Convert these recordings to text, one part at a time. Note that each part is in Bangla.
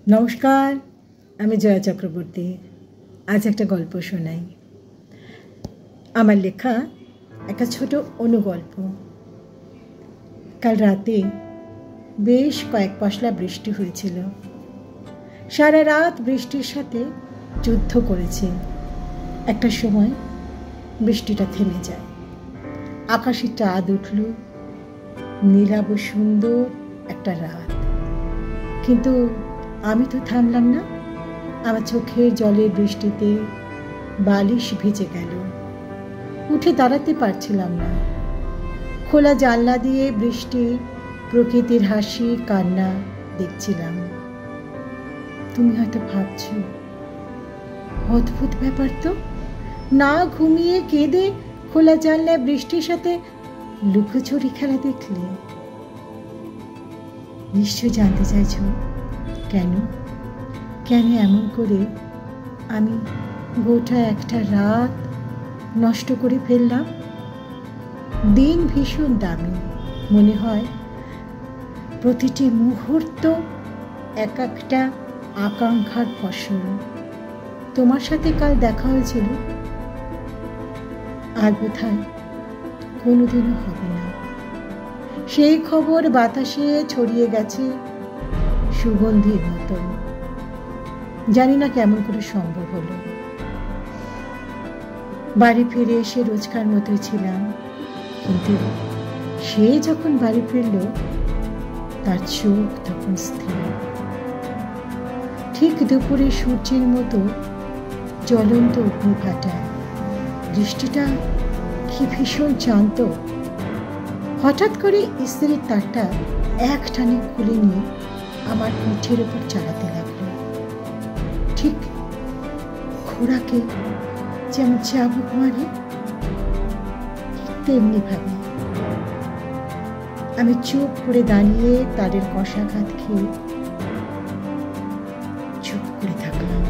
নমস্কার, আমি জয়া চক্রবর্তী। আজ একটা গল্প শোনাই। আমার লেখা একটা ছোট অনুগল্প। কাল রাতে বেশ কয়েক পশলা বৃষ্টি হয়েছিল। সারা রাত বৃষ্টির সাথে যুদ্ধ করেছে। একটা সময় বৃষ্টিটা থেমে যায়, আকাশে চাঁদ উঠল, নীলাভ সুন্দর একটা রাত। কিন্তু আমি তো থামলাম না। আমার চোখের জলের বৃষ্টিতে বালিশ ভিজে গেল। উঠে দাঁড়াতে পারছিলাম না। খোলা জানলা দিয়ে বৃষ্টি, প্রকৃতির হাসি, কান্না দেখছিলাম। তুমি হয়তো ভাবছ, অদ্ভুত ব্যাপার তো, না ঘুমিয়ে কেঁদে খোলা জানলায় বৃষ্টির সাথে লুকোচুরি খেলা দেখলে। নিশ্চয় জানতে চাইছ কেন এমন করে আমি গোটা একটা রাত নষ্ট করে ফেললাম। দিন ভীষণ দামি, মনে হয় প্রতিটি মুহূর্ত এক একটা আকাঙ্ক্ষার ফসল। তোমার সাথে কাল দেখা হয়েছিল, আর বোধহয় কোনোদিনও হবে না। সেই খবর বাতাসে ছড়িয়ে গেছে সুগন্ধির মতো। জানি না কেমন করে সম্ভব হলো। বাড়ি ফিরে এসে রোজকার মতোই ছিলাম, কিন্তু সে যখন বাড়ি ফিরল তার চোখ তখন স্থির। ঠিক দুপুরে সূর্যের মতো জ্বলন্ত অগ্নিভাটায় দৃষ্টিটা কি ভীষণ শান্ত। হঠাৎ করে ইস্ত্রির তারটা এক টানে খুলে নিয়ে আমার পিঠের উপর চালাতে লাগলো, ঠিক ঘোড়াকে যেমন চাবুক মারে তেমনি ভাবে। আমি চুপ করে দাঁড়িয়ে তারের কষাঘাত খেয়ে চুপ করে থাকলাম।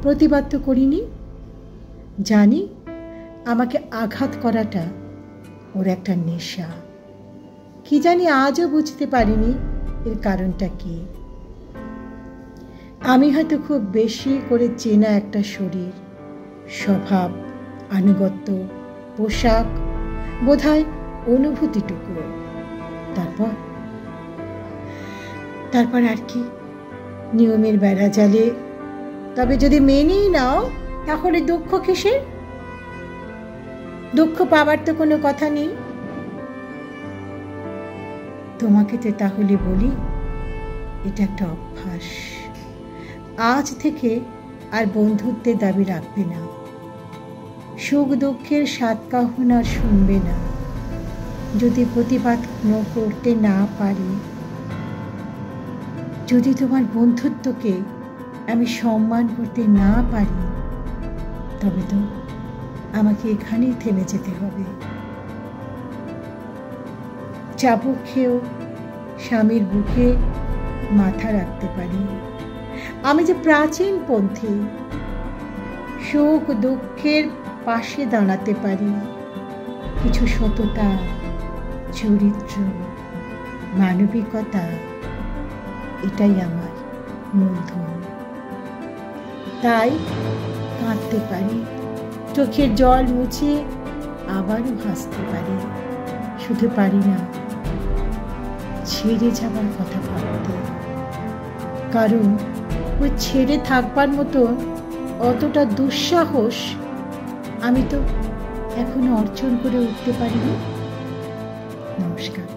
প্রতিবাদ তো করিনি। জানি আমাকে আঘাত করাটা ওর একটা নেশা। কি জানি আজও বুঝতে পারিনি এর কারণটা কি। আমি হয়তো খুব বেশি করে চেনা একটা শরীর, স্বভাব, আনুগত্য, পোশাক, বোধহয় অনুভূতিটুকু। তারপর আর কি, নিয়মের বেড়া জালে। তবে যদি মেনেই নাও, তাহলে দুঃখ কিসের? দুঃখ পাবার তো কোনো কথা নেই। তোমাকে তো তাহলে বলি, এটা একটা অভ্যাস। আজ থেকে আর বন্ধুত্বের দাবি রাখবে না। সুখ দুঃখের সাত কাহন আর শুনবে না। যদি প্রতিবাদ করতে না পারি, যদি তোমার বন্ধুত্বকে আমি সম্মান করতে না পারি, তবে তো আমাকে এখানেই থেমে যেতে হবে। চাবুক খেয়েও স্বামীর বুকে মাথা রাখতে পারি। আমি যে প্রাচীন পন্থী, সুখ দুঃখের পাশে দাঁড়াতে পারি। কিছু সততা, চরিত্র, মানবিকতা, এটাই আমার মূলধন। তাই কাঁদতে পারি, চোখের জল মুছে আবারও হাসতে পারি। শুধু পারি না ছেড়ে যাবার কথা ভাবতে, কারণ ওই ছেড়ে থাকবার মতো অতটা দুঃসাহস আমি তো এখনো অর্জন করে উঠতে পারিনি। নমস্কার।